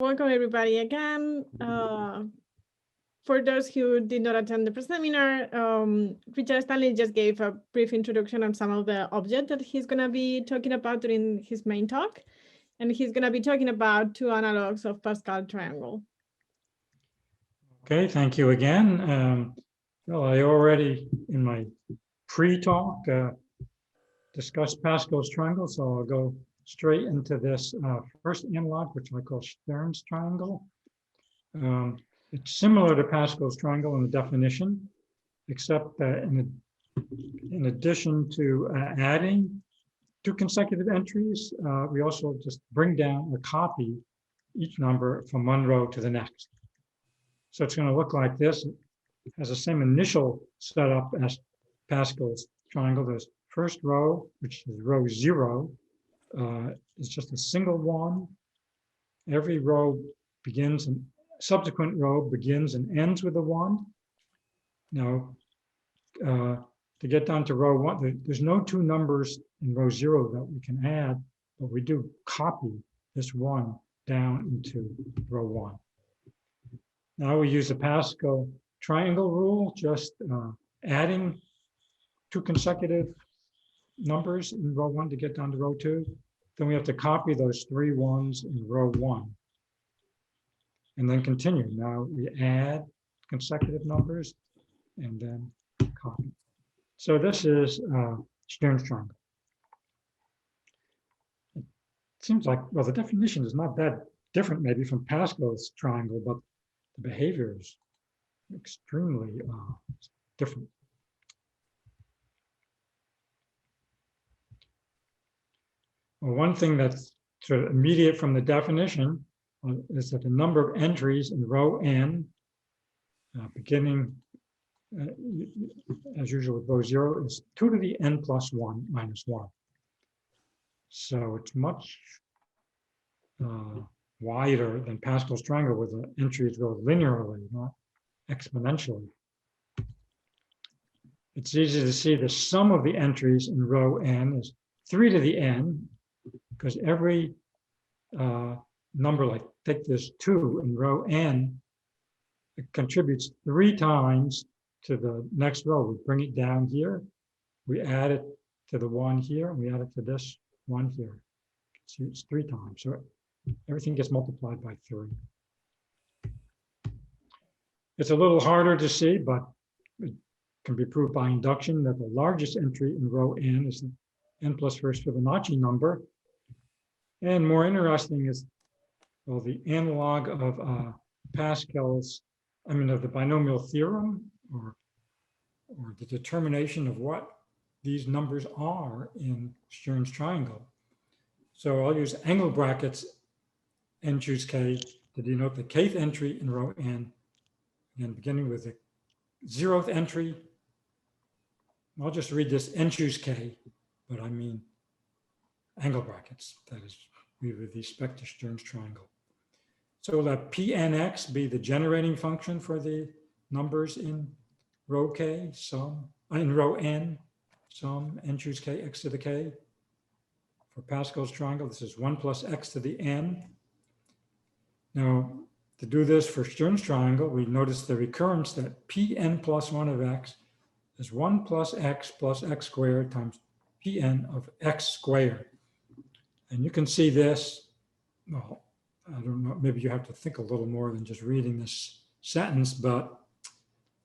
Welcome everybody again. For those who did not attend the seminar, Richard Stanley just gave a brief introduction on some of the objects that he's going to be talking about during his main talk. And he's going to be talking about two analogues of Pascal triangle. Okay, thank you again. Well, I already, in my pre-talk, discussed Pascal's triangle, so I'll go straight into this first analog, which I call Stern's triangle. It's similar to Pascal's triangle in the definition, except that in addition to adding two consecutive entries, we also just bring down or copy each number from one row to the next. So it's going to look like this. It has the same initial setup as Pascal's triangle. There's first row, which is row 0, is just a single one. Every row begins and subsequent row begins and ends with a 1. Now, to get down to row 1, there's no two numbers in row 0 that we can add, but we do copy this 1 down into row 1. Now we use the Pascal triangle rule, just adding two consecutive numbers in row 1 to get down to row 2. Then we have to copy those 3 1s in row 1. And then continue. Now we add consecutive numbers and then copy. So this is Stern's triangle. It seems like, well, the definition is not that different maybe from Pascal's triangle, but the behavior is extremely different. Well, one thing that's sort of immediate from the definition is that the number of entries in row n, beginning as usual with row 0, is 2 to the n plus 1 minus 1. So it's much wider than Pascal's triangle, where the entries go linearly, not exponentially. It's easy to see the sum of the entries in row n is 3 to the n, because every number, like take this 2 in row n, it contributes 3 times to the next row. We bring it down here, we add it to the 1 here, and we add it to this 1 here. So it's 3 times. So everything gets multiplied by 3. It's a little harder to see, but it can be proved by induction that the largest entry in row n is the n plus first Fibonacci number. And more interesting is, well, the analog of Pascal's, of the binomial theorem, or the determination of what these numbers are in Stern's triangle. So I'll use angle brackets n choose k to denote the kth entry in row n, and beginning with the 0th entry. I'll just read this n choose k, but I mean angle brackets, that is, with respect to Stern's triangle. So let Pnx be the generating function for the numbers in row k, in row n, sum n choose k x to the k. For Pascal's triangle, this is 1 plus x to the n. Now, to do this for Stern's triangle, we notice the recurrence that Pn plus 1 of x is 1 plus x squared times Pn of x squared. And you can see this, well, I don't know, maybe you have to think a little more than just reading this sentence, but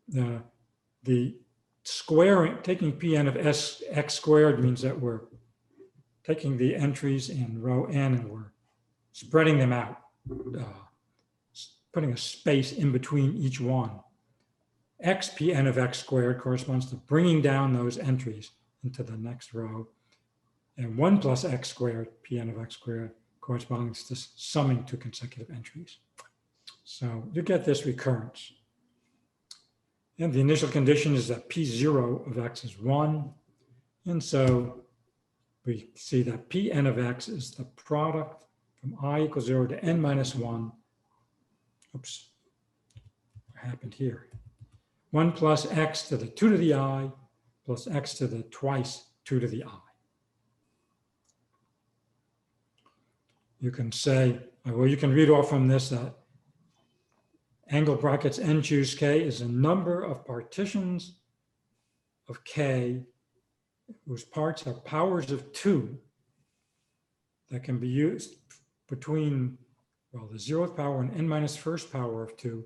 the squaring, taking Pn of x squared means that we're taking the entries in row n and we're spreading them out, putting a space in between each one. X Pn of x squared corresponds to bringing down those entries into the next row. And 1 plus x squared, Pn of x squared, corresponds to summing two consecutive entries. So you get this recurrence. And the initial condition is that P0 of x is 1. And so we see that Pn of x is the product from I equals 0 to n minus 1. Oops, what happened here? 1 plus x to the 2 to the I plus x to the twice 2 to the I. You can say Well, you can read off from this that angle brackets n choose k is a number of partitions of k whose parts are powers of 2 that can be used between, well, the 0th power and n minus first power of 2,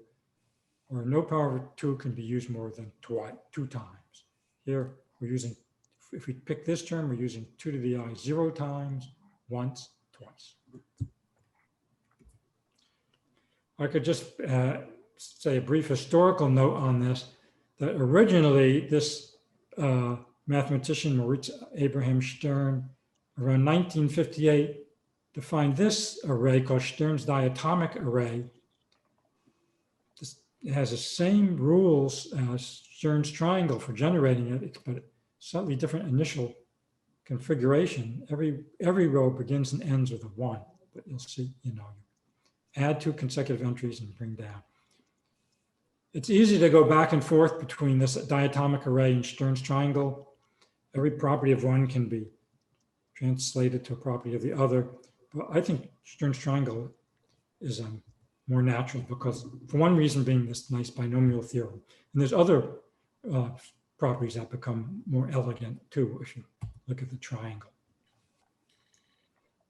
or no power of 2 can be used more than 2 times. Here we're using, if we pick this term, we're using 2 to the I 0 times, once, twice. I could just say a brief historical note on this, that originally this mathematician Moritz Abraham Stern, around 1958, defined this array called Stern's diatomic array. It has the same rules as Stern's triangle for generating it, but slightly different initial configuration. Every row begins and ends with a 1, but you'll see, add 2 consecutive entries and bring down. It's easy to go back and forth between this diatomic array and Stern's triangle. Every property of one can be translated to a property of the other. But I think Stern's triangle is more natural because, for one reason being this nice binomial theorem. And there's other properties that become more elegant too, if you look at the triangle.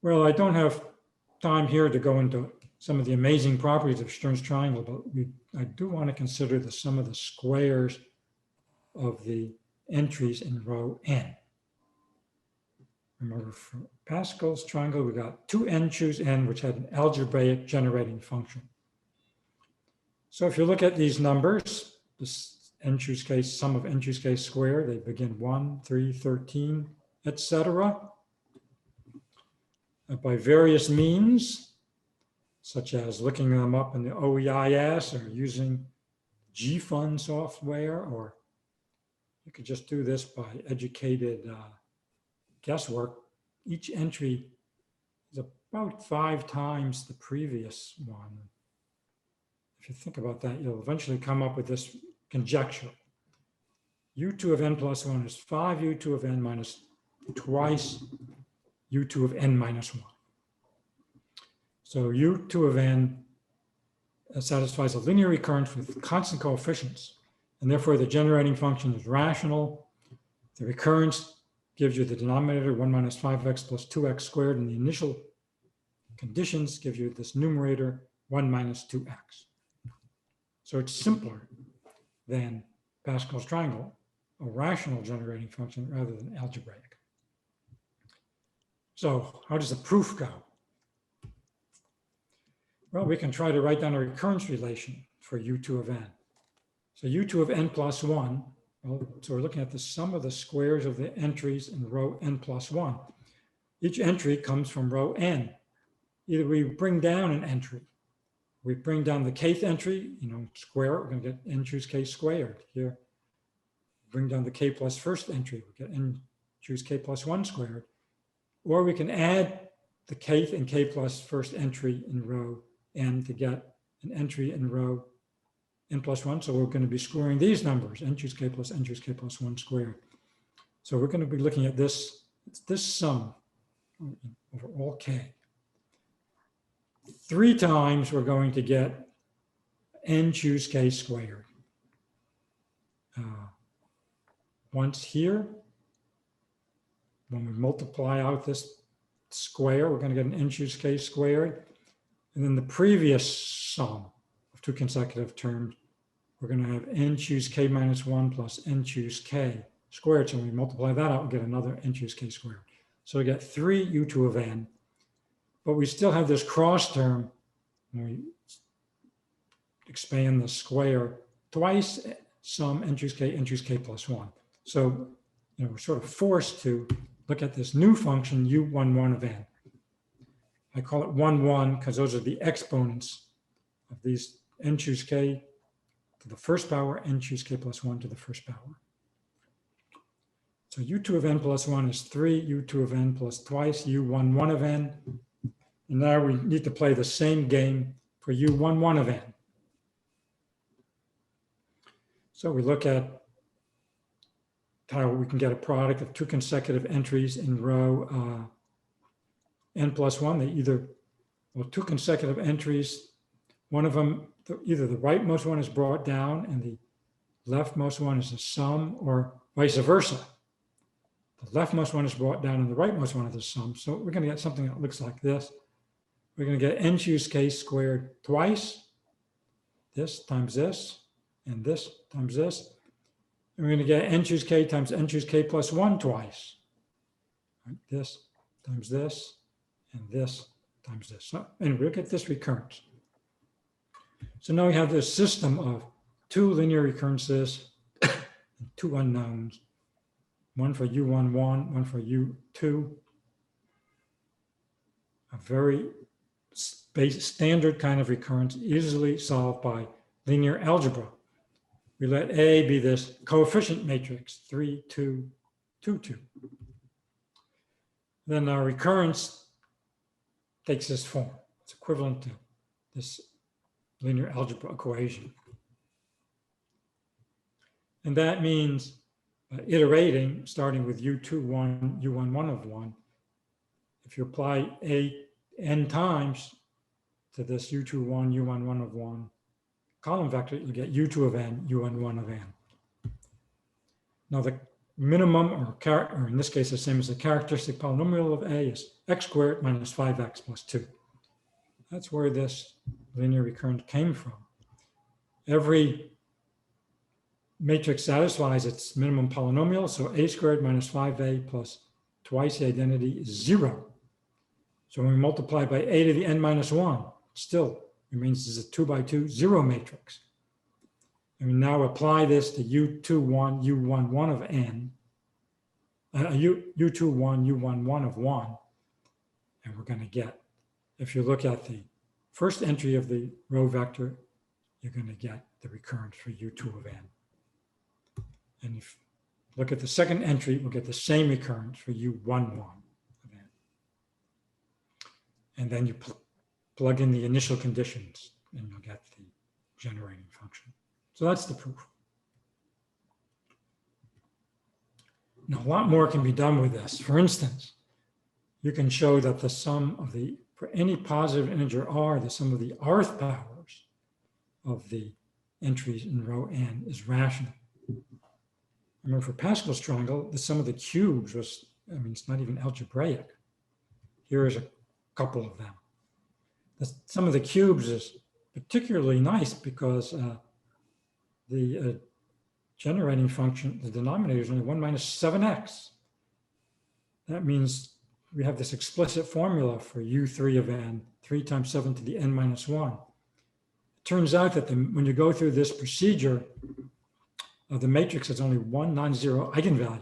Well, I don't have time here to go into some of the amazing properties of Stern's triangle, but I do want to consider the sum of the squares of the entries in row n. Remember, for Pascal's triangle, we got 2n choose n, which had an algebraic generating function. So if you look at these numbers, this n choose k, sum of n choose k squared, they begin 1, 3, 13, etc. By various means, such as looking them up in the OEIS or using GFUN software, or you could just do this by educated guesswork. Each entry is about 5 times the previous one. If you think about that, you'll eventually come up with this conjecture. U2 of n plus 1 is 5u2 of n minus twice u2 of n minus 1. So u2 of n satisfies a linear recurrence with constant coefficients, and therefore the generating function is rational. The recurrence gives you the denominator 1 minus 5x plus 2x squared, and the initial conditions give you this numerator 1 minus 2x. So it's simpler than Pascal's triangle, a rational generating function rather than algebraic. So how does the proof go? Well, we can try to write down a recurrence relation for u2 of n. So u2 of n plus 1, well, so we're looking at the sum of the squares of the entries in row n plus 1. Each entry comes from row n. Either we bring down an entry, we bring down the kth entry, square it, we're going to get n choose k squared. Here, bring down the k plus first entry, we get n choose k plus 1 squared. Or we can add the kth and k plus first entry in row n to get an entry in row n plus 1. So we're going to be squaring these numbers, n choose k plus 1 squared. So we're going to be looking at this sum over all k. 3 times we're going to get n choose k squared. Once here, when we multiply out this square, we're going to get an n choose k squared. And then the previous sum of 2 consecutive terms, we're going to have n choose k minus 1 plus n choose k squared. So when we multiply that out, we get another n choose k squared. So we get 3 u2 of n. But we still have this cross term when we expand the square twice, sum n choose k plus 1. So we're sort of forced to look at this new function u11 of n. I call it 1, 1 because those are the exponents of these n choose k to the first power, n choose k plus 1 to the first power. So u2 of n plus 1 is 3 u2 of n plus twice u11 of n. And now we need to play the same game for u11 of n. So we look at how we can get a product of 2 consecutive entries in row n plus 1. They either, well, two consecutive entries. One of them, either the rightmost one is brought down and the leftmost one is a sum, or vice versa. The leftmost one is brought down and the rightmost one is a sum. So we're going to get something that looks like this. We're going to get n choose k squared twice, this times this, and this times this. And we're going to get n choose k times n choose k plus 1 twice. Right? This times this, and this times this. So anyway, look at this recurrence. So now we have this system of two linear recurrences, two unknowns, one for U11, one for U2. A very standard kind of recurrence, easily solved by linear algebra. We let A be this coefficient matrix, 3, 2, 2, 2. Then our recurrence takes this form. It's equivalent to this linear algebra equation. And that means iterating, starting with U21, U11 of 1, if you apply n times to this U21, U11 of 1 column vector, you get U2 of n, U11 of n. Now the minimum, or in this case, the same as the characteristic polynomial of A, is x squared minus 5x plus 2. That's where this linear recurrence came from. Every matrix satisfies its minimum polynomial, so a squared minus 5a plus twice the identity is 0. So when we multiply by a to the n minus 1, still remains as a 2 by 2 zero matrix. And we now apply this to U21, U11 of n, U21, U11 of 1, and we're going to get, if you look at the first entry of the row vector, you're going to get the recurrence for U2 of n. And if you look at the second entry, we'll get the same recurrence for U11 of n. And then you plug in the initial conditions and you'll get the generating function. So that's the proof. Now, a lot more can be done with this. For instance, you can show that the sum of the, for any positive integer r, the sum of the rth powers of the entries in row n is rational. Remember, for Pascal's triangle, the sum of the cubes was, I mean, it's not even algebraic. Here is a couple of them. The sum of the cubes is particularly nice because the generating function, the denominator is only 1 minus 7x. That means we have this explicit formula for U3 of n, 3 times 7 to the n minus 1. It turns out that when you go through this procedure, the matrix has only one non-zero eigenvalue.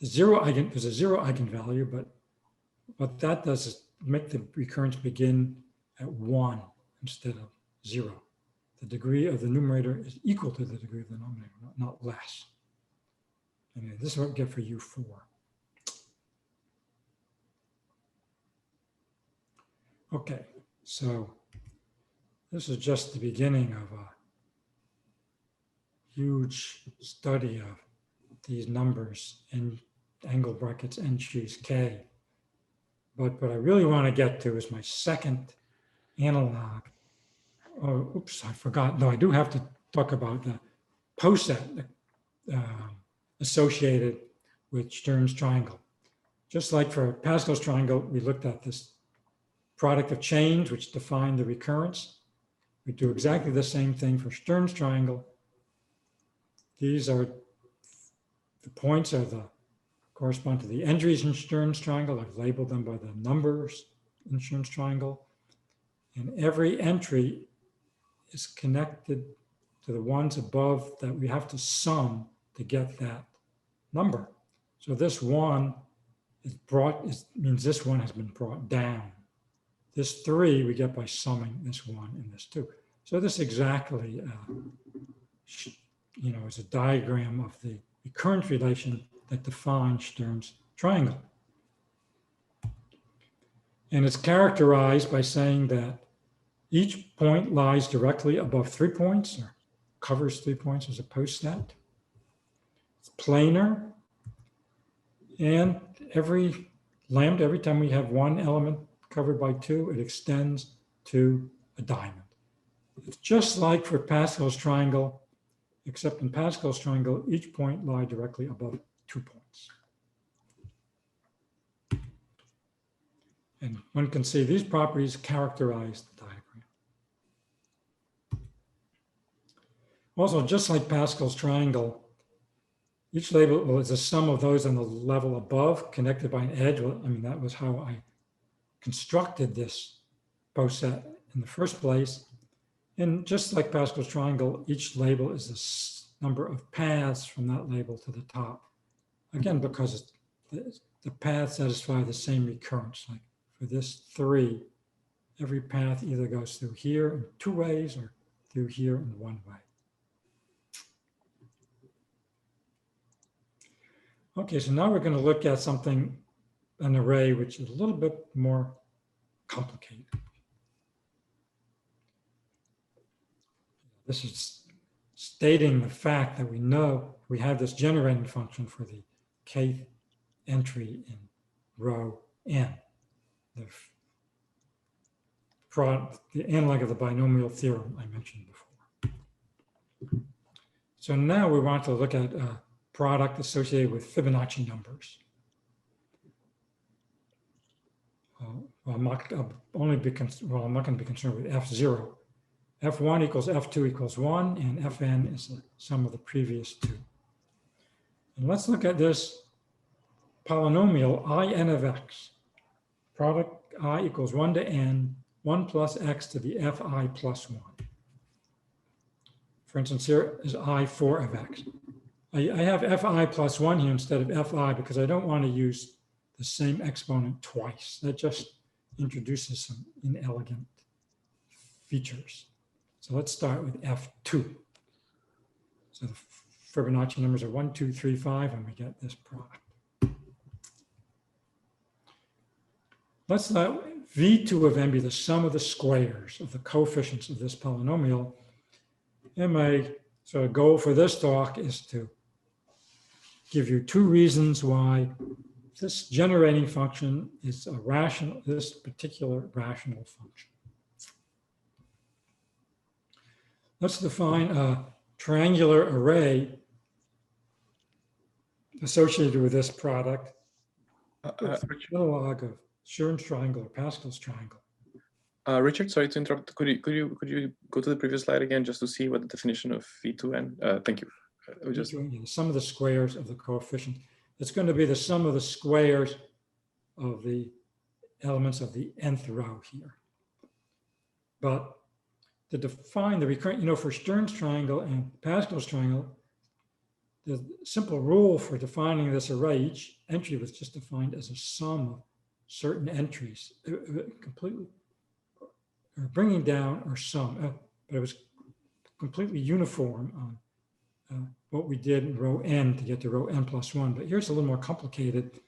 There's a zero eigenvalue, but what that does is make the recurrence begin at 1 instead of 0. The degree of the numerator is equal to the degree of the denominator, not less. Anyway, this is what we get for U4. Okay, so this is just the beginning of a huge study of these numbers in angle brackets n choose k. But what I really want to get to is my second analog. Oh, oops, I forgot. No, I do have to talk about the poset associated with Stern's triangle. Just like for Pascal's triangle, we looked at this product of chains, which defined the recurrence. We do exactly the same thing for Stern's triangle. These are the points correspond to the entries in Stern's triangle. I've labeled them by the numbers in Stern's triangle. And every entry is connected to the ones above that we have to sum to get that number. So this one means this one has been brought down. This 3 we get by summing this 1 and this 2. So this exactly, is a diagram of the recurrence relation that defines Stern's triangle. And it's characterized by saying that each point lies directly above 3 points, or covers 3 points as a poset. It's planar, and every time we have one element covered by 2, it extends to a diamond. It's just like for Pascal's triangle, except in Pascal's triangle, each point lies directly above 2 points. And one can see these properties characterize the diagram. Also, just like Pascal's triangle, each label is a sum of those on the level above connected by an edge. Well, I mean, that was how I constructed this post set in the first place. And just like Pascal's triangle, each label is the number of paths from that label to the top. Again, because the paths satisfy the same recurrence. Like for this 3, every path either goes through here in 2 ways or through here in 1 way. Okay, so now we're going to look at something, an array, which is a little bit more complicated. This is stating the fact that we know we have this generating function for the kth entry in row n, the analog of the binomial theorem I mentioned before. So now we want to look at a product associated with Fibonacci numbers. I'm not going to be concerned with F0. F1 equals F2 equals 1, and Fn is the sum of the previous 2. And let's look at this polynomial In of x. Product I equals 1 to n, 1 plus x to the Fi plus 1. For instance, here is I4 of x. I have Fi plus 1 here instead of Fi because I don't want to use the same exponent twice. That just introduces some inelegant features. So let's start with F2. So the Fibonacci numbers are 1, 2, 3, 5, and we get this product. Let's let V2 of n be the sum of the squares of the coefficients of this polynomial. And my sort of goal for this talk is to give you 2 reasons why this generating function is a rational, this particular rational function. Let's define a triangular array associated with this product. Analog of Chern's triangle or Pascal's triangle. Richard, sorry to interrupt. Could you go to the previous slide again just to see what the definition of V2n? Thank you. The sum of the squares of the coefficient. It's going to be the sum of the squares of the elements of the nth row here. But to define the recurrent, for Chern's triangle and Pascal's triangle, the simple rule for defining this array, each entry was just defined as a sum of certain entries, completely, or bringing down or sum, but it was completely uniform on what we did in row n to get to row n plus 1. But here's a little more complicated.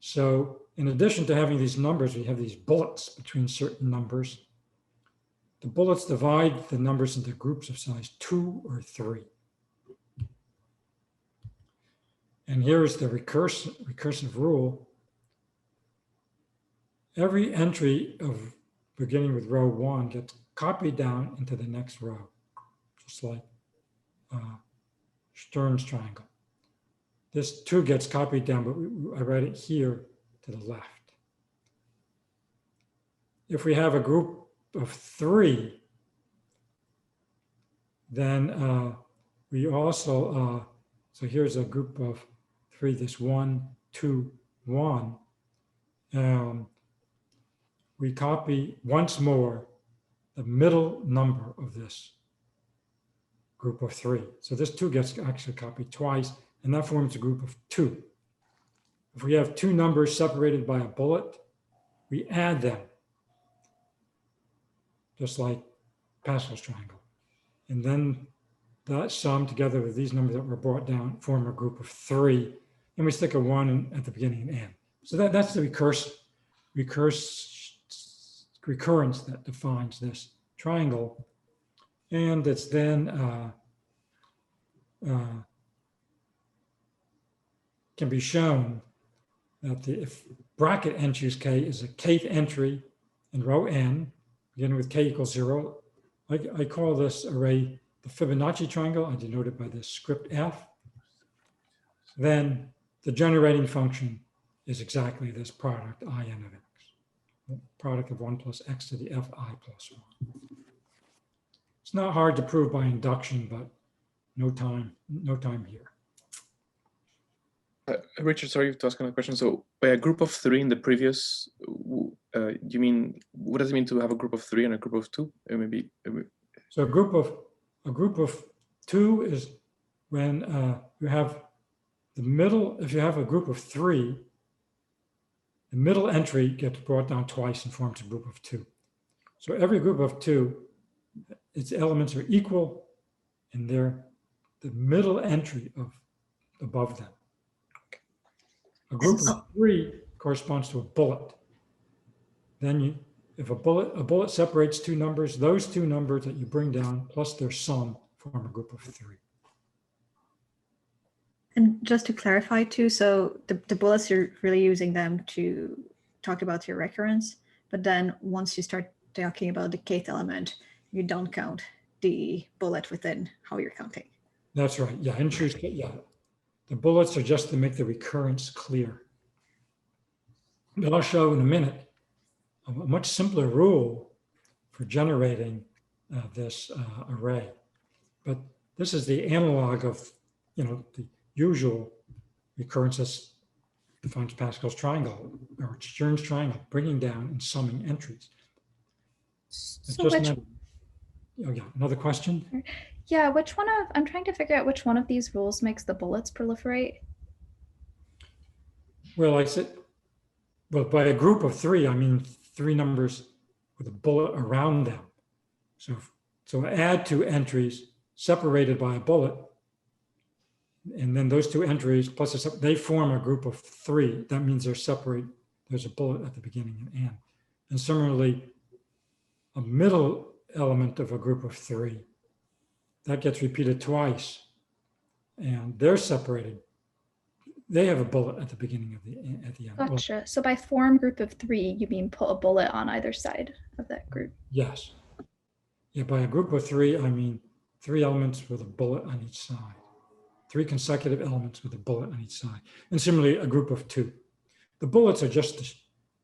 So in addition to having these numbers, we have these bullets between certain numbers. The bullets divide the numbers into groups of size 2 or 3. And here is the recursive rule. Every entry of beginning with row 1 gets copied down into the next row, just like Chern's triangle. This 2 gets copied down, but I write it here to the left. If we have a group of 3, then we also, so here's a group of 3, this 1, 2, 1. We copy once more the middle number of this group of 3. So this 2 gets actually copied twice, and that forms a group of 2. If we have 2 numbers separated by a bullet, we add them, just like Pascal's triangle. And then that sum together with these numbers that were brought down form a group of 3, and we stick a 1 at the beginning and end. So that's the recurrence that defines this triangle. And it's then can be shown that if bracket entries k is a kth entry in row n, beginning with k equals 0. I call this array the Fibonacci triangle. I denote it by this script f. Then the generating function is exactly this product in of x, product of 1 plus x to the fi plus 1. It's not hard to prove by induction, but no time here. Richard, sorry to ask another question. So by a group of 3 in the previous, you mean, what does it mean to have a group of 3 and a group of 2? Maybe. So a group of 2 is when you have the middle. If you have a group of 3, the middle entry gets brought down twice and forms a group of 2. So every group of 2, its elements are equal, and they're the middle entry of above them. A group of 3 corresponds to a bullet. Then if a bullet separates 2 numbers, those 2 numbers that you bring down plus their sum form a group of 3. And just to clarify too, so the bullets, you're really using them to talk about your recurrence, but then once you start talking about the kth element, you don't count the bullet within how you're counting. That's right. Yeah, entries. Yeah, the bullets are just to make the recurrence clear. But I'll show in a minute a much simpler rule for generating this array. But this is the analog of, the usual recurrence that defines Pascal's triangle or Stern's triangle, bringing down and summing entries. It's So just another question? yeah, which one of, I'm trying to figure out which one of these rules makes the bullets proliferate. Well, I said, by a group of 3, I mean 3 numbers with a bullet around them. So add 2 entries separated by a bullet, and then those 2 entries plus they form a group of 3. That means they're separate. There's a bullet at the beginning and end. And similarly, a middle element of a group of 3, that gets repeated twice, and they're separated. They have a bullet at the beginning of at the end. Gotcha. Well, So by form group of 3, you mean put a bullet on either side of that group. yes. Yeah, by a group of 3, I mean 3 elements with a bullet on each side. 3 consecutive elements with a bullet on each side. And similarly, a group of 2. The bullets are just to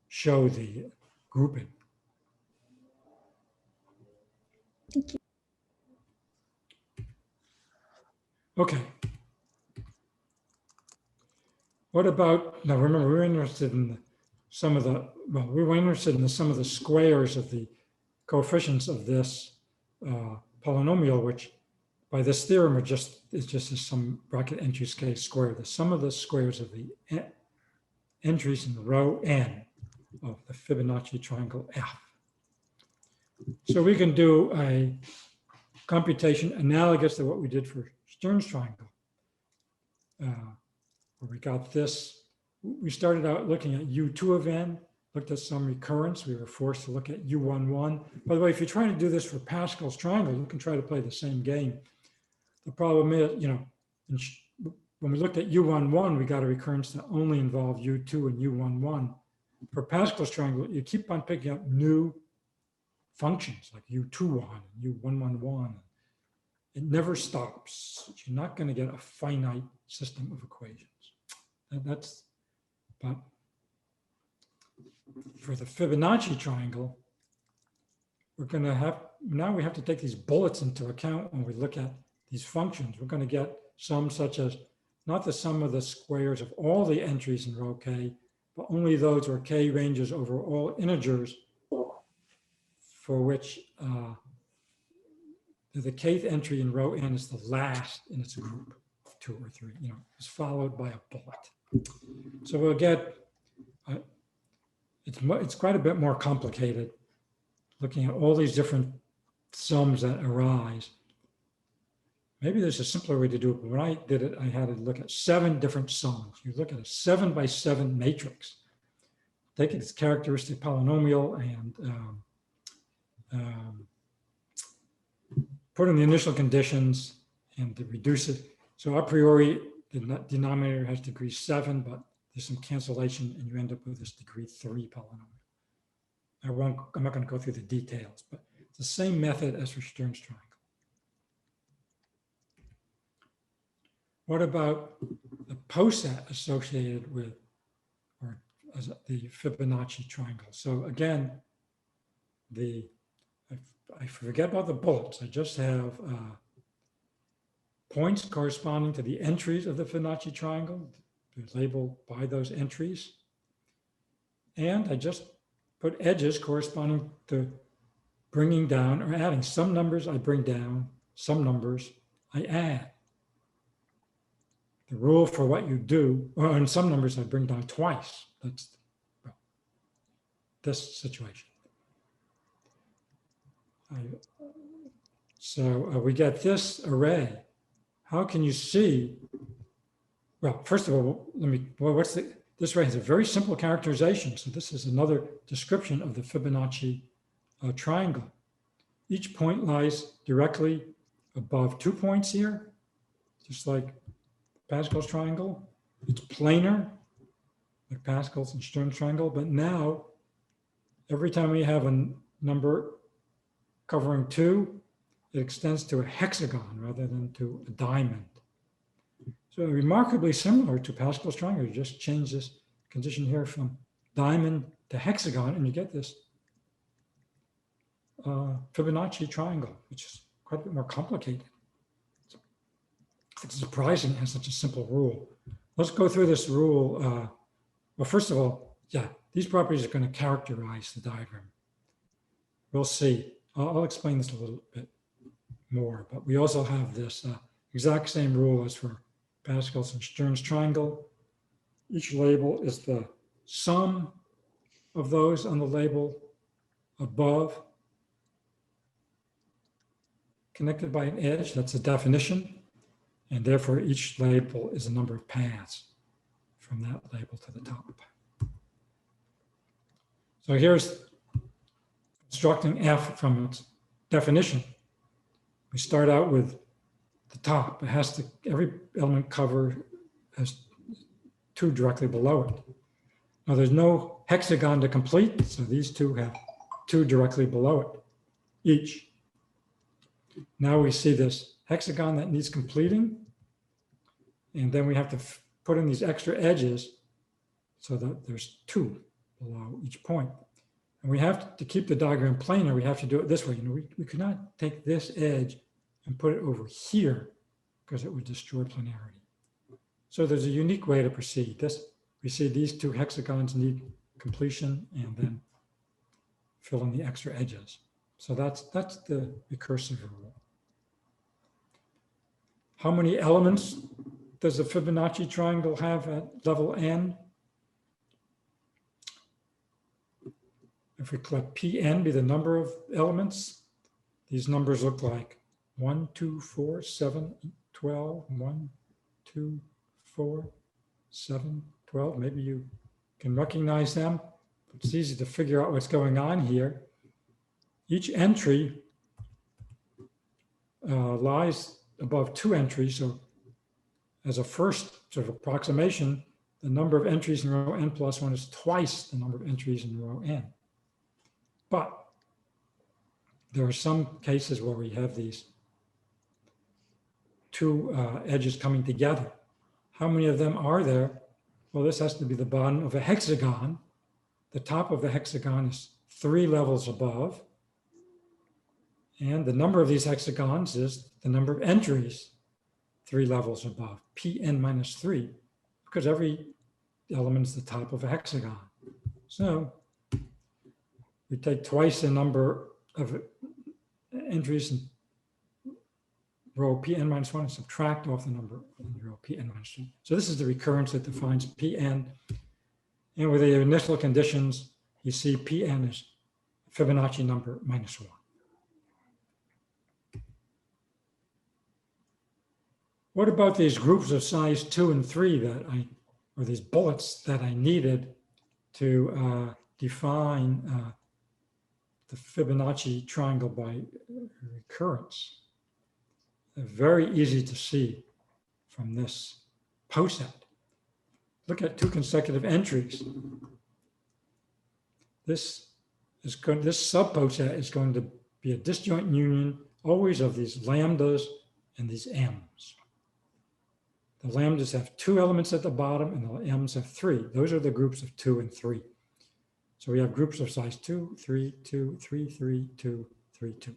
show the grouping. Thank you. Okay. What about, now remember, we were interested in some of the squares of the coefficients of this polynomial, which by this theorem is just some bracket entries k squared. The sum of the squares of the entries in row n of the Fibonacci triangle F. So we can do a computation analogous to what we did for Stern's triangle, where we got this. We started out looking at U2 of n, looked at some recurrence. We were forced to look at U11. By the way, if you try to do this for Pascal's triangle, you can try to play the same game. The problem is, when we looked at U11, we got a recurrence that only involved U2 and U11. For Pascal's triangle, you keep on picking up new functions like U21 and U111. It never stops. You're not going to get a finite system of equations. But for the Fibonacci triangle, we have to take these bullets into account when we look at these functions. We're going to get some such as not the sum of the squares of all the entries in row k, but only those where k ranges over all integers for which the kth entry in row n is the last in its group of 2 or 3, is followed by a bullet. So we'll get, it's quite a bit more complicated looking at all these different sums that arise. Maybe there's a simpler way to do it, but when I did it, I had to look at 7 different sums. You look at a 7 by 7 matrix, take its characteristic polynomial and put in the initial conditions and to reduce it. So a priori, the denominator has degree 7, but there's some cancellation and you end up with this degree 3 polynomial. I'm not going to go through the details, but it's the same method as for Stern's triangle. What about the poset associated with or as the Fibonacci triangle? So again, I forget about the bullets. I just have points corresponding to the entries of the Fibonacci triangle. They're labeled by those entries. And I just put edges corresponding to bringing down or adding. Some numbers I bring down, some numbers I add. The rule for what you do, or in some numbers I bring down twice. That's well, this situation. So we get this array. How can you see? Well, first of all, this array has a very simple characterization. So this is another description of the Fibonacci triangle. Each point lies directly above 2 points here, just like Pascal's triangle. It's planar, like Pascal's and Stern's triangle, but now every time we have a number covering 2, it extends to a hexagon rather than to a diamond. So remarkably similar to Pascal's triangle. You just change this condition here from diamond to hexagon, and you get this Fibonacci triangle, which is quite a bit more complicated. It's surprising it has such a simple rule. Let's go through this rule. Well, first of all, yeah, these properties are going to characterize the diagram. We'll see. I'll explain this a little bit more, but we also have this exact same rule as for Pascal's and Stern's triangle. Each label is the sum of those on the label above, connected by an edge. That's a definition. And therefore, each label is a number of paths from that label to the top. So here's constructing F from its definition. We start out with the top. It has to, every element cover has 2 directly below it. Now there's no hexagon to complete, so these 2 have 2 directly below it, each. Now we see this hexagon that needs completing, and then we have to put in these extra edges so that there's 2 below each point. And we have to keep the diagram planar, we have to do it this way. You know, we could not take this edge and put it over here because it would destroy planarity. So there's a unique way to proceed. We see these 2 hexagons need completion and then fill in the extra edges. So that's the recursive rule. How many elements does the Fibonacci triangle have at level n? If we let Pn be the number of elements, these numbers look like 1, 2, 4, 7, 12, 1, 2, 4, 7, 12. Maybe you can recognize them. It's easy to figure out what's going on here. Each entry lies above 2 entries. So as a first sort of approximation, the number of entries in row n plus 1 is twice the number of entries in row n. But there are some cases where we have these 2 edges coming together. How many of them are there? Well, this has to be the bottom of a hexagon. The top of the hexagon is 3 levels above. And the number of these hexagons is the number of entries 3 levels above, Pn minus 3, because every element is the top of a hexagon. So we take twice the number of entries in row Pn minus 1 and subtract off the number in row Pn minus 2. So this is the recurrence that defines Pn. And with the initial conditions, you see Pn is Fibonacci number minus 1. What about these groups of size 2 and 3 or these bullets that I needed to define the Fibonacci triangle by recurrence? They're very easy to see from this poset. look at two consecutive entries. This subposet is going to be a disjoint union always of these lambdas and these m's. The lambdas have 2 elements at the bottom and the m's have 3. Those are the groups of 2 and 3. So we have groups of size 2, 3, 2, 3, 3, 2, 3, 2.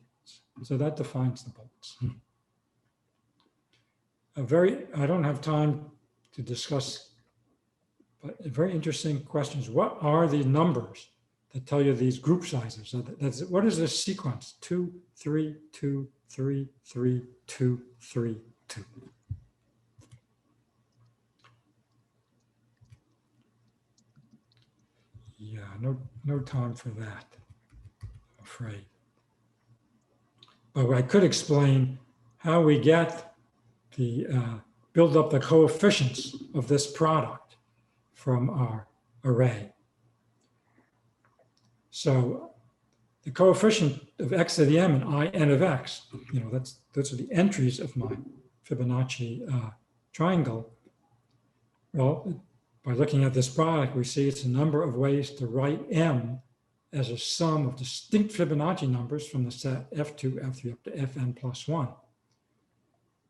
So that defines the bullets. I don't have time to discuss, but very interesting questions. What are the numbers that tell you these group sizes? So what is this sequence? 2, 3, 2, 3, 3, 2, 3, 2. Yeah, no time for that, I'm afraid. But I could explain how we get the build up the coefficients of this product from our array. So the coefficient of x to the m and I n of x, those are the entries of my Fibonacci triangle. Well, by looking at this product, we see it's a number of ways to write m as a sum of distinct Fibonacci numbers from the set f2, f3 up to fn plus 1.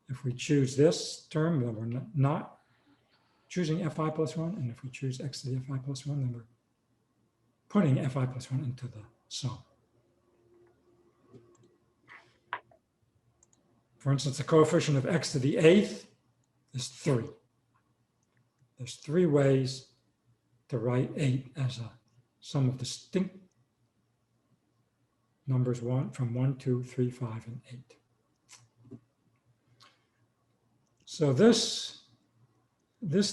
If we choose this term, then we're not choosing fi plus 1. And if we choose x to the fi plus 1, then we're putting fi plus 1 into the sum. For instance, the coefficient of x to the 8th is 3. There's 3 ways to write 8 as a sum of distinct numbers from 1, 2, 3, 5, and 8. So this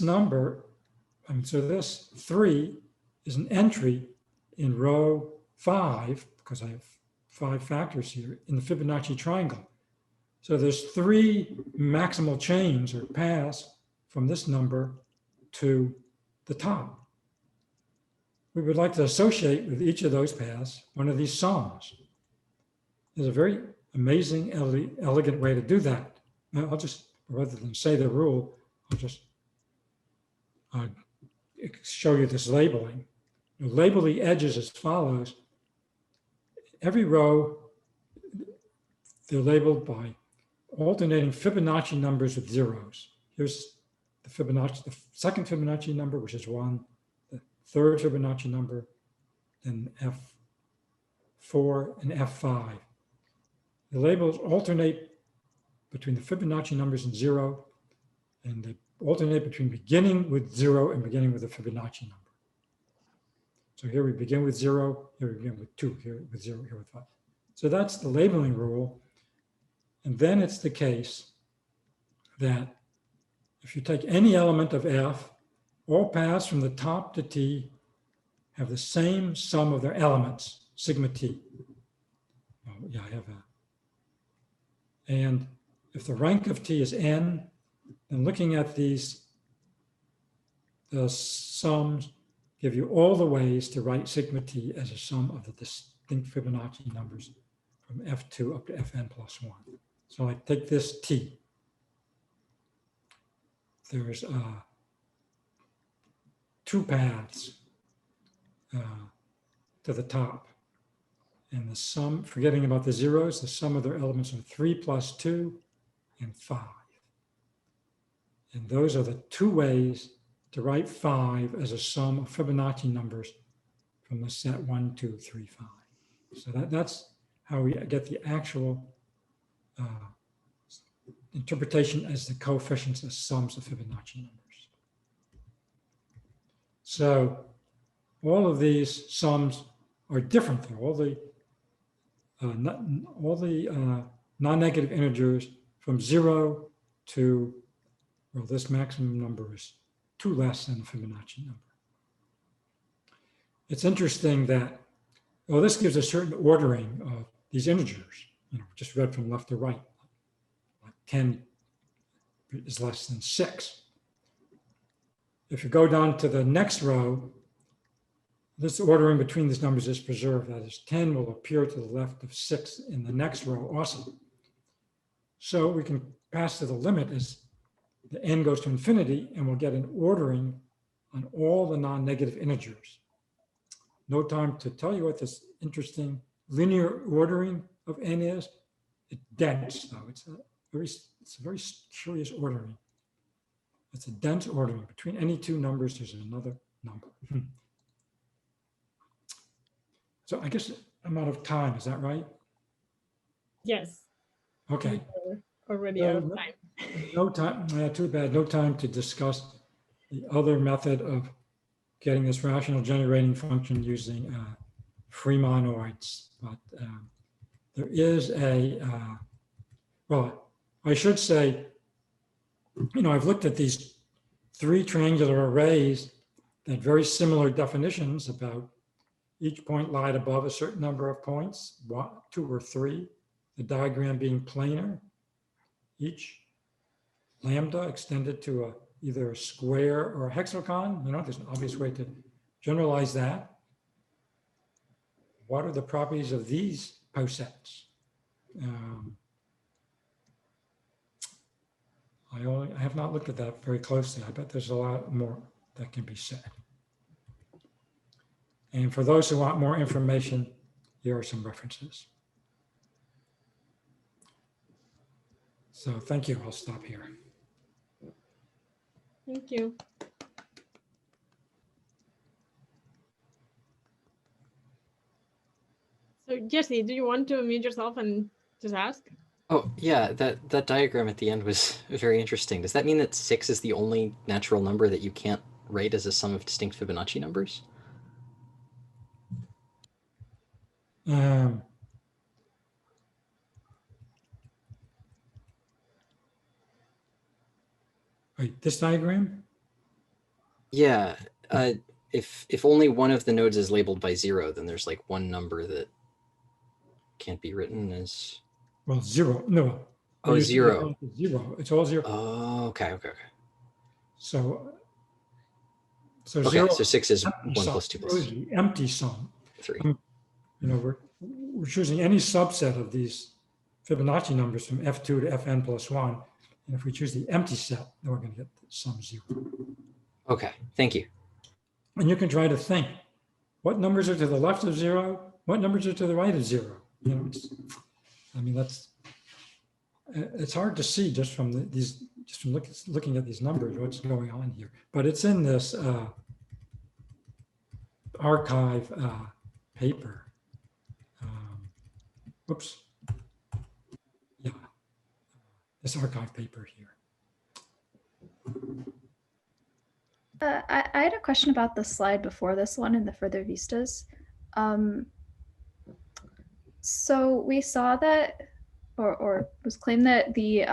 number, so this 3 is an entry in row 5, because I have 5 factors here, in the Fibonacci triangle. So there's 3 maximal chains or paths from this number to the top. We would like to associate with each of those paths one of these sums. There's a very amazing, elegant way to do that. I'll just, rather than say the rule, I'll just show you this labeling. Label the edges as follows. Every row, they're labeled by alternating Fibonacci numbers with zeros. Here's the Fibonacci, the second Fibonacci number, which is 1, the third Fibonacci number, then F4 and F5. The labels alternate between the Fibonacci numbers and 0, and they alternate between beginning with 0 and beginning with a Fibonacci number. So here we begin with 0, here we begin with 2, here with 0, here with 5. So that's the labeling rule. And then it's the case that if you take any element of F, all paths from the top to T have the same sum of their elements, sigma T. Oh, yeah, I have that. And if the rank of T is n, then looking at these, the sums give you all the ways to write sigma T as a sum of the distinct Fibonacci numbers from F2 up to Fn plus 1. So I take this T. There's 2 paths to the top. And the sum, forgetting about the zeros, the sum of their elements are 3 plus 2 and 5. And those are the 2 ways to write 5 as a sum of Fibonacci numbers from the set 1, 2, 3, 5. So that's how we get the actual interpretation as the coefficients as sums of Fibonacci numbers. So all of these sums are different though. All the non-negative integers from 0 to, well, this maximum number is 2 less than the Fibonacci number. It's interesting that, well, this gives a certain ordering of these integers, just read from left to right. Like 10 is less than 6. If you go down to the next row, this ordering between these numbers is preserved. That is, 10 will appear to the left of 6 in the next row also. So we can pass to the limit as the n goes to infinity, and we'll get an ordering on all the non-negative integers. No time to tell you what this interesting linear ordering of n is. It's dense, though. It's a very curious ordering. It's a dense ordering. Between any two numbers, there's another number. So I guess I'm out of time. Is that right? Yes. Okay. We're already out of time. No time. Too bad. No time to discuss the other method of getting this rational generating function using Freemonoids. But there is well, I should say, I've looked at these three triangular arrays that had very similar definitions about each point lied above a certain number of points, 1, 2, or 3, the diagram being planar, each lambda extended to either a square or a hexagon. There's an obvious way to generalize that. What are the properties of these posets? I have not looked at that very closely. I bet there's a lot more that can be said. And for those who want more information, here are some references. So thank you. I'll stop here. Thank you. So Jesse, do you want to unmute yourself and just ask? Oh, yeah, that diagram at the end was very interesting. Does that mean that 6 is the only natural number that you can't write as a sum of distinct Fibonacci numbers? Wait, this diagram? Yeah, if only one of the nodes is labeled by 0, then there's like one number that can't be written as... Well, 0, no. Oh, 0. 0, it's all 0. Oh, okay. So Okay, 0, so 6 is 1 sum, plus 2 plus the empty sum. 3. We're choosing any subset of these Fibonacci numbers from F2 to Fn plus 1. And if we choose the empty set, then we're going to get the sum 0. Okay, thank you. And you can try to think, what numbers are to the left of 0? What numbers are to the right of 0? It's hard to see just from looking at these numbers what's going on here. But it's in this archive paper. Oops. Yeah, this archive paper here. I had a question about the slide before this one in the further vistas. So we saw that, or was claimed that the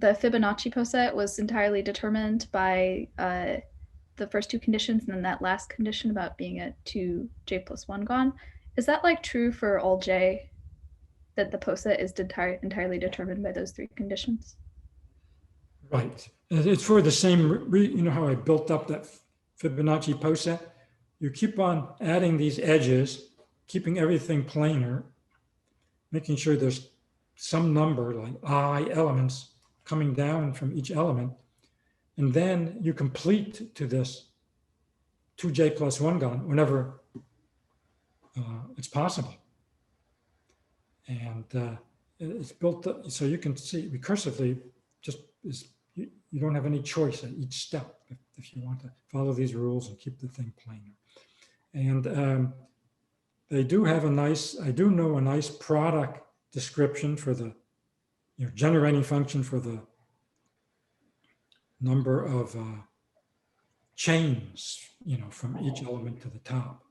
Fibonacci poset was entirely determined by the first two conditions, and then that last condition about being a 2j plus 1 gone. Is that like true for all j, that the poset is entirely determined by those 3 conditions? Right. It's for the same, how I built up that Fibonacci poset? You keep on adding these edges, keeping everything planar, making sure there's some number like I elements coming down from each element. And then you complete to this 2j plus 1 gon whenever it's possible. And it's built up, so you can see recursively you don't have any choice at each step if you want to follow these rules and keep the thing planar. And they do have I do know a nice product description for the generating function for the number of chains, from each element to the top.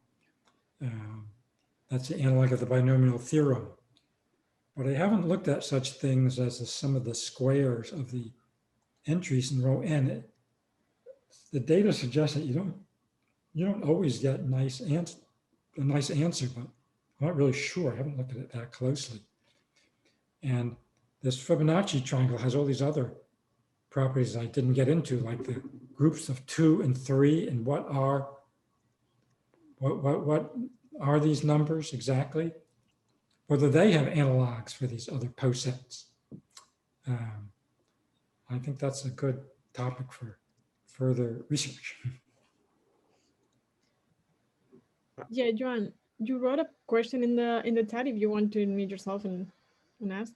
That's the analog of the binomial theorem. But I haven't looked at such things as the sum of the squares of the entries in row n. The data suggests that you don't always get a nice answer, but I'm not really sure. I haven't looked at it that closely. And this Fibonacci triangle has all these other properties I didn't get into, like the groups of 2 and 3, and what are these numbers exactly? Whether they have analogues for these other posets. I think that's a good topic for further research. Yeah, Joan, you wrote a question in the chat if you want to unmute yourself and ask.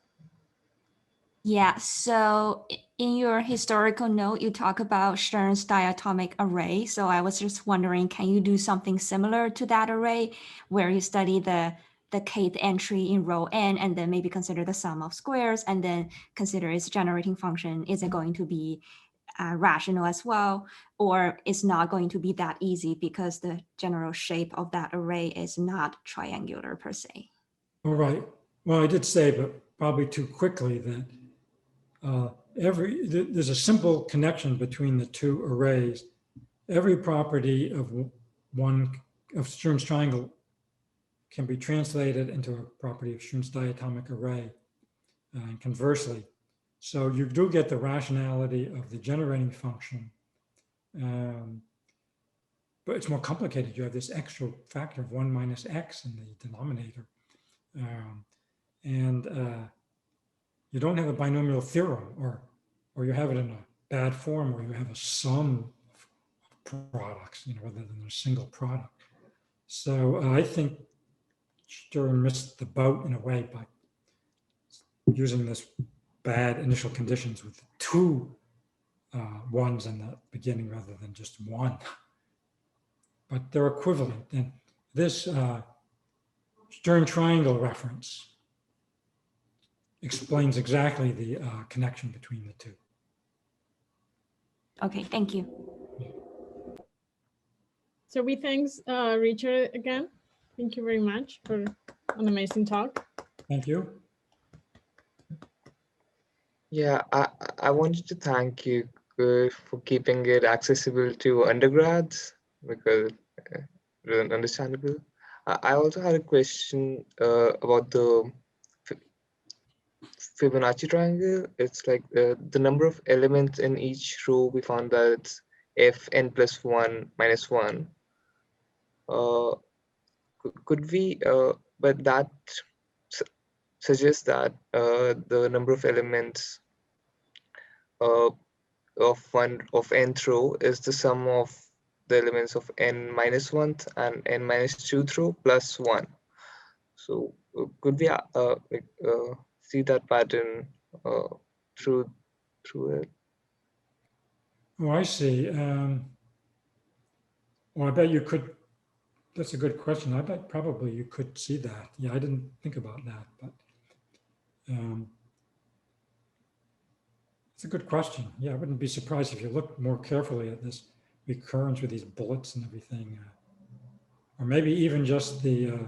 Yeah, so in your historical note, you talk about Stern's diatomic array. So I was just wondering, can you do something similar to that array where you study the kth entry in row n and then maybe consider the sum of squares and then consider its generating function? Is it going to be rational as well, or it's not going to be that easy because the general shape of that array is not triangular per se? All right. Well, I did say, but probably too quickly, that there's a simple connection between the two arrays. Every property of Stern's triangle can be translated into a property of Stern's diatomic array, and conversely. So you do get the rationality of the generating function, but it's more complicated. You have this extra factor of 1 minus x in the denominator, and you don't have a binomial theorem, or you have it in a bad form where you have a sum of products, rather than a single product. So I think Stern missed the boat in a way by using this bad initial conditions with two ones in the beginning rather than just one. But they're equivalent. And this Stern triangle reference explains exactly the connection between the two. Okay, thank you. So we thanks Richard again. Thank you very much for an amazing talk. Thank you. Yeah, I wanted to thank you for keeping it accessible to undergrads, because it wasn't understandable. I also had a question about the Fibonacci triangle. It's like the number of elements in each row. We found that it's fn plus 1 minus 1. Could we, but that suggests that the number of elements of nth row is the sum of the elements of n minus 1th and n minus 2th row plus 1. So could we see that pattern through it? Oh, I see. Well, I bet you could. That's a good question. I bet probably you could see that. Yeah, I didn't think about that, but it's a good question. Yeah, I wouldn't be surprised if you look more carefully at this recurrence with these bullets and everything, or maybe even just the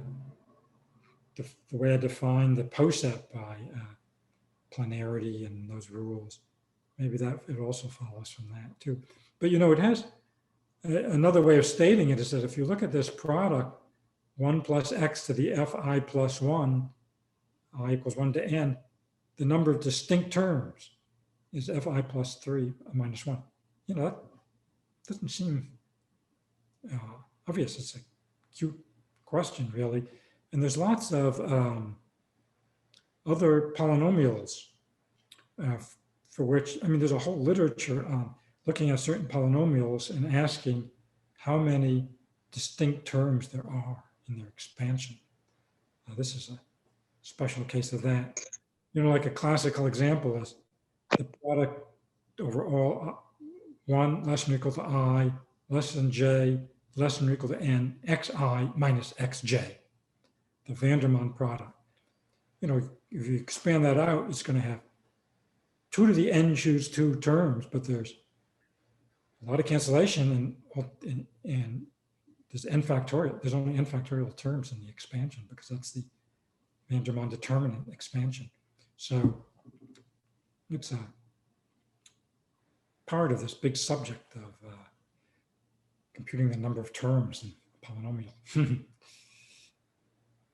way I define the poset by planarity and those rules. Maybe that it also follows from that too. But it has another way of stating it is that if you look at this product, 1 plus x to the fi plus 1, I equals 1 to n, the number of distinct terms is fi plus 3 minus 1. That doesn't seem obvious. It's a cute question, really. And there's lots of other polynomials for which, there's a whole literature on looking at certain polynomials and asking how many distinct terms there are in their expansion. This is a special case of that. Like a classical example is the product over all 1 less than or equal to I less than j less than or equal to n xi minus xj, the Vandermonde product. If you expand that out, it's going to have 2 to the n choose 2 terms, but there's a lot of cancellation and there's n factorial. There's only n factorial terms in the expansion because that's the Vandermonde determinant expansion. So it's a part of this big subject of computing the number of terms in a polynomial.